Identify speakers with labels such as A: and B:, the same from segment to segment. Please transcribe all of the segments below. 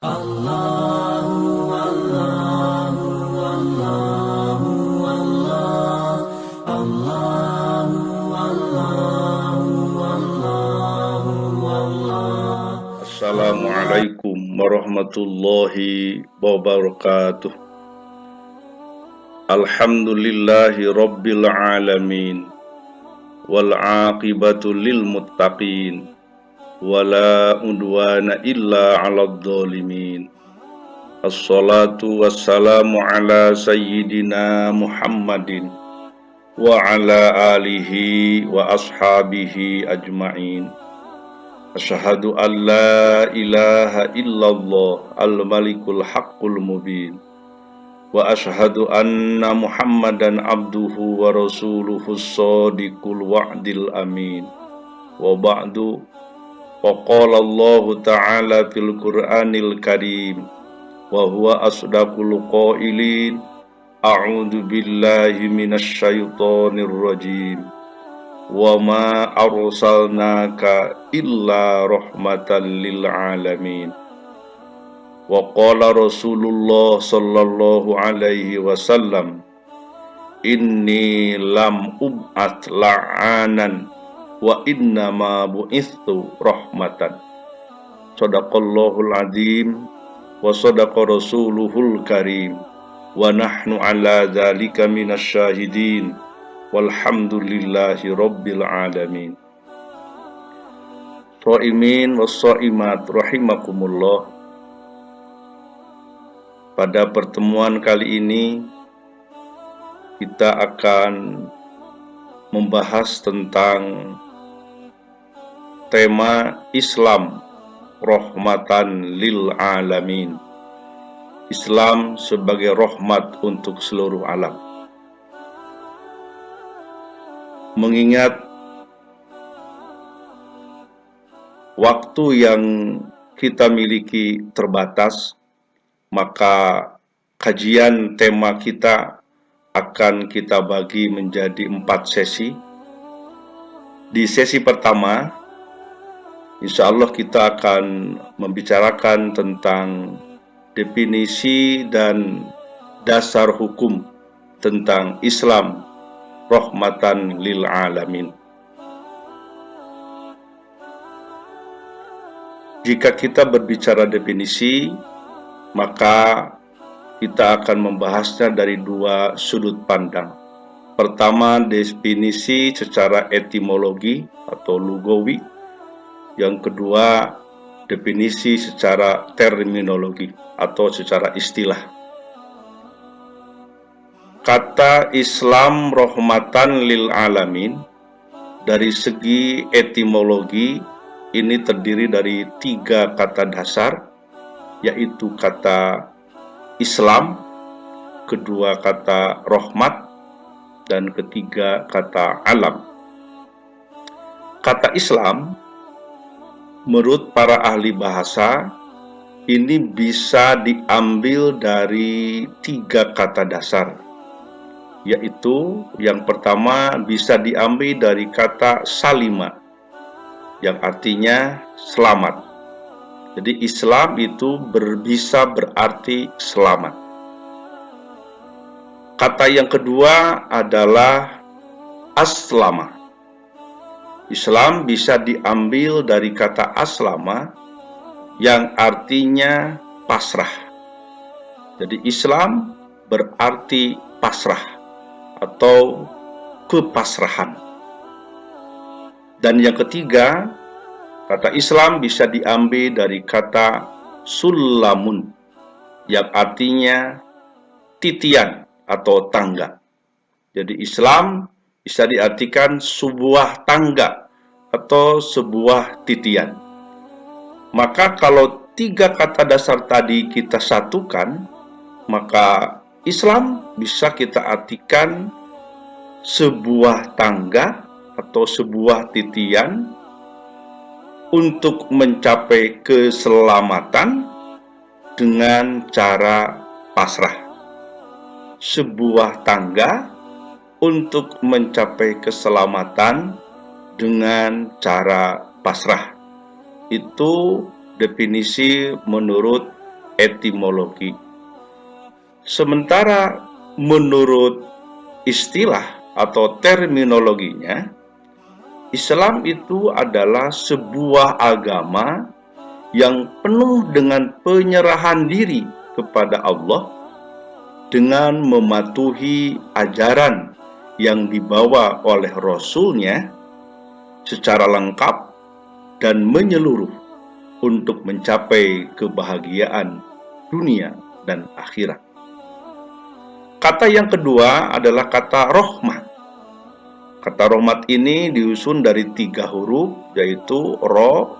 A: Allahu Allahu Allahu Allah Allahu Allahu Allahu Allah.
B: Assalamualaikum warahmatullahi wabarakatuh. Alhamdulillahi rabbil alamin, wal aqibatu lil muttaqin, wala udwana illa 'alal zalimin. Assalatu wassalamu ala sayyidina Muhammadin wa ala alihi wa ashabihi ajma'in. Asyhadu an la ilaha illallah al-malikul haqqul mubin, wa asyhadu anna Muhammadan abduhu wa rasuluhu shadiqul wa'dil amin. Wa ba'du, faqala Allah ta'ala fil Qur'anil Karim wa huwa asdaqul qailin. A'udzu billahi minasy syaithanir rajim. Wa ma arsalnaka illa rahmatan lil alamin. Wa qala Rasulullah sallallahu alaihi wasallam, inni lam ub'at la'anan wa innama bu'ithu rahmatan. Shadaqallahul azim wa sadaqa rasuluhul karim, wa nahnu ala dzalika minasy syahidin, walhamdulillahi rabbil alamin. Shaimin was shaimat rahimakumullah. Pada pertemuan kali ini kita akan membahas tentang tema Islam rahmatan lil alamin. Islam sebagai rahmat untuk seluruh alam. Mengingat waktu yang kita miliki terbatas, maka kajian tema kita akan kita bagi menjadi 4 sesi. Di sesi pertama, insya Allah kita akan membicarakan tentang definisi dan dasar hukum tentang Islam rahmatan lil alamin. Jika kita berbicara definisi, maka kita akan membahasnya dari 2 sudut pandang. Pertama, definisi secara etimologi atau lugawi. Yang kedua, definisi secara terminologi atau secara istilah. Kata Islam rahmatan lil alamin dari segi etimologi ini terdiri dari 3 kata dasar, yaitu kata Islam, kedua kata rahmat, dan ketiga kata alam. Kata Islam menurut para ahli bahasa ini bisa diambil dari 3 kata dasar, yaitu yang pertama bisa diambil dari kata salima yang artinya selamat. Jadi Islam itu bisa berarti selamat. Kata yang kedua adalah aslama. Islam bisa diambil dari kata aslama yang artinya pasrah. Jadi Islam berarti pasrah atau kepasrahan. Dan yang ketiga, kata Islam bisa diambil dari kata sulamun yang artinya titian atau tangga. Jadi Islam bisa diartikan sebuah tangga atau sebuah titian. Maka kalau 3 kata dasar tadi kita satukan, maka Islam bisa kita artikan sebuah tangga atau sebuah titian untuk mencapai keselamatan dengan cara pasrah. Sebuah tangga untuk mencapai keselamatan dengan cara pasrah. Itu definisi menurut etimologi. Sementara menurut istilah atau terminologinya, Islam itu adalah sebuah agama yang penuh dengan penyerahan diri kepada Allah dengan mematuhi ajaran yang dibawa oleh Rasul-Nya secara lengkap dan menyeluruh untuk mencapai kebahagiaan dunia dan akhirat. Kata yang kedua adalah kata rahmat. Kata rahmat ini disusun dari 3 huruf, yaitu ro,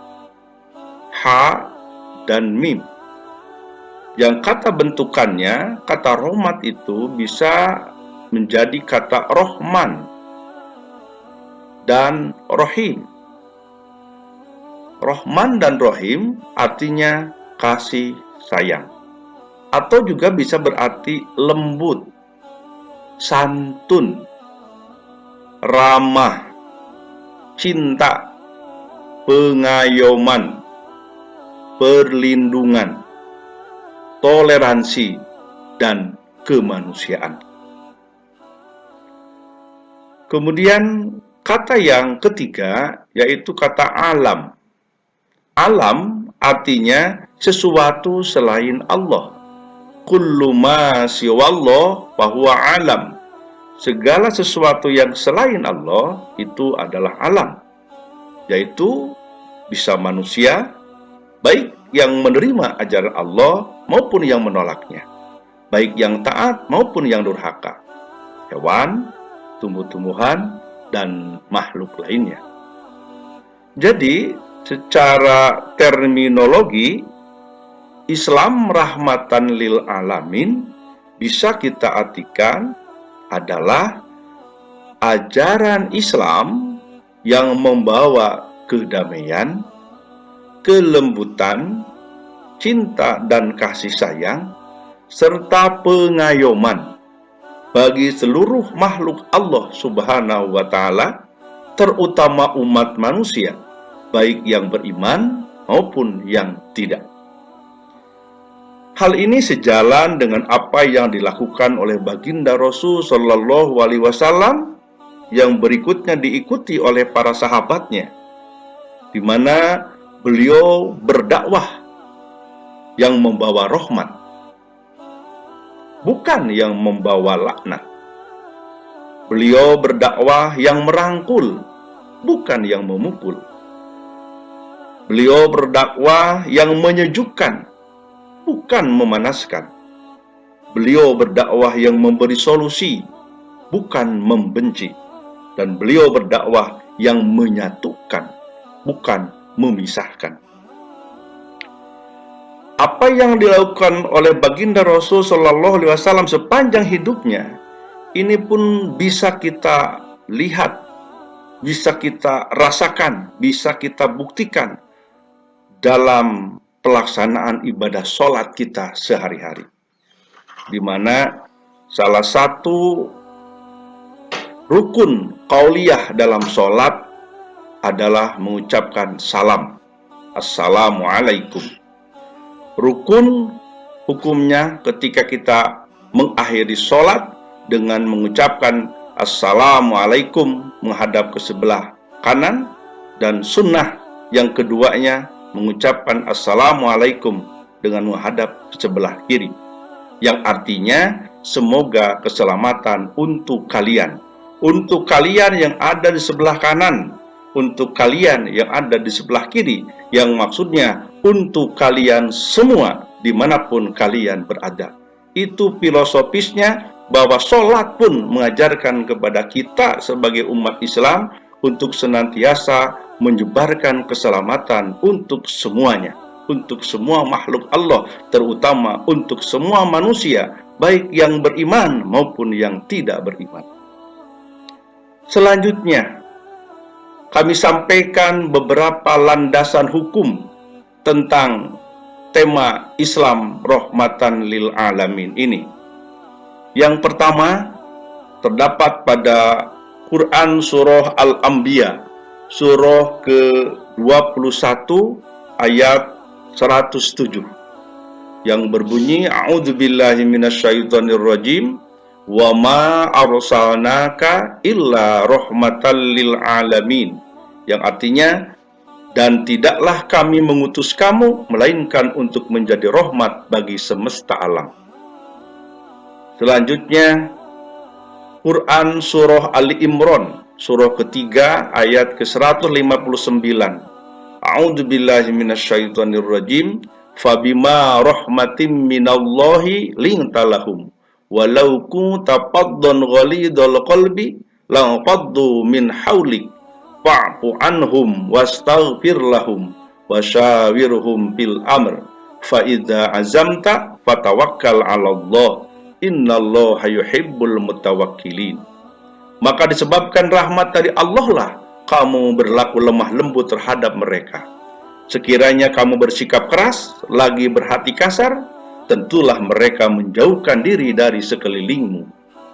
B: ha, dan mim. Yang kata bentukannya, kata rahmat itu bisa menjadi kata rohman dan rohim. Rohman dan rohim artinya kasih sayang, atau juga bisa berarti lembut, santun, ramah, cinta, pengayoman, perlindungan, toleransi, dan kemanusiaan. Kemudian kata yang ketiga yaitu kata alam. Alam artinya sesuatu selain Allah. Kullu ma siwallah fahuwa alam. Segala sesuatu yang selain Allah itu adalah alam, yaitu bisa manusia, baik yang menerima ajaran Allah maupun yang menolaknya, baik yang taat maupun yang durhaka, hewan, tumbuh-tumbuhan, dan makhluk lainnya. Jadi, secara terminologi, Islam rahmatan lil alamin bisa kita artikan adalah ajaran Islam yang membawa kedamaian, kelembutan, cinta dan kasih sayang, serta pengayoman bagi seluruh makhluk Allah Subhanahu wa Ta'ala, terutama umat manusia, baik yang beriman maupun yang tidak. Hal ini sejalan dengan apa yang dilakukan oleh baginda Rasul Shallallahu Alaihi Wasallam yang berikutnya diikuti oleh para sahabatnya, di mana beliau berdakwah yang membawa rahmat, bukan yang membawa laknat. Beliau berdakwah yang merangkul, bukan yang memukul. Beliau berdakwah yang menyejukkan, bukan memanaskan. Beliau berdakwah yang memberi solusi, bukan membenci. Dan beliau berdakwah yang menyatukan, bukan memisahkan. Apa yang dilakukan oleh baginda Rasul Shallallahu Alaihi Wasallam sepanjang hidupnya, ini pun bisa kita lihat, bisa kita rasakan, bisa kita buktikan dalam pelaksanaan ibadah sholat kita sehari-hari, di mana salah satu rukun qauliyah dalam sholat adalah mengucapkan salam, Assalamualaikum. Rukun hukumnya ketika kita mengakhiri sholat dengan mengucapkan Assalamualaikum menghadap ke sebelah kanan, dan sunnah yang keduanya mengucapkan Assalamualaikum dengan menghadap ke sebelah kiri, yang artinya semoga keselamatan untuk kalian yang ada di sebelah kanan, untuk kalian yang ada di sebelah kiri, yang maksudnya untuk kalian semua dimanapun kalian berada. Itu filosofisnya, bahwa sholat pun mengajarkan kepada kita sebagai umat Islam untuk senantiasa menyebarkan keselamatan untuk semuanya, untuk semua makhluk Allah, terutama untuk semua manusia, baik yang beriman maupun yang tidak beriman. Selanjutnya, kami sampaikan beberapa landasan hukum tentang tema Islam rahmatan lil alamin ini. Yang pertama, terdapat pada Quran Surah Al-Anbiya, surah ke-21 ayat 107. yang berbunyi a'udzubillahi minasyaitonirrajim wa ma arsalnaka illa rahmatan lil alamin, yang artinya dan tidaklah kami mengutus kamu melainkan untuk menjadi rahmat bagi semesta alam. Selanjutnya Quran surah Ali Imran surah ketiga ayat ke-159. A'udzubillahi minasyaitonirrajim fabima rahmatim minallahi lintalahum walau kunta faddan ghalidhal qalbi lanqaddu min haulik fa'fu anhum wastaghfir lahum wasyawirhum fil amr fa idza azamta fatawakkal 'alallah innallaha yuhibbul mutawakkilin. Maka disebabkan rahmat dari Allah lah kamu berlaku lemah lembut terhadap mereka. Sekiranya kamu bersikap keras lagi berhati kasar, tentulah mereka menjauhkan diri dari sekelilingmu.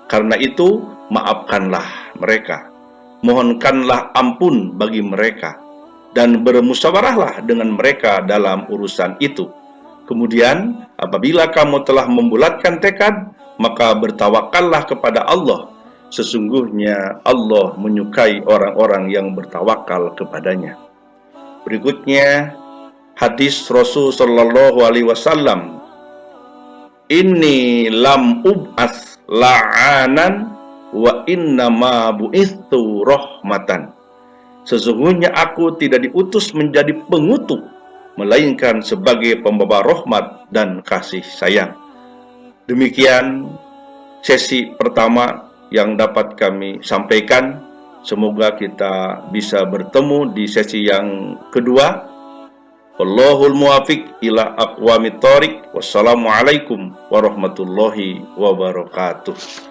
B: Karena itu maafkanlah mereka, mohonkanlah ampun bagi mereka, dan bermusyawarahlah dengan mereka dalam urusan itu. Kemudian apabila kamu telah membulatkan tekad, maka bertawakallah kepada Allah. Sesungguhnya Allah menyukai orang-orang yang bertawakal kepadanya. Berikutnya hadis Rasul sallallahu alaihi wasallam, inni lam ub'ats la'anan wa innama bu'itsu rahmatan. Sesungguhnya aku tidak diutus menjadi pengutuk, melainkan sebagai pembawa rahmat dan kasih sayang. Demikian sesi pertama yang dapat kami sampaikan. Semoga kita bisa bertemu di sesi yang kedua. Wallahul muwafiq ila aqwamit thoriq. Wassalamualaikum warahmatullahi wabarakatuh.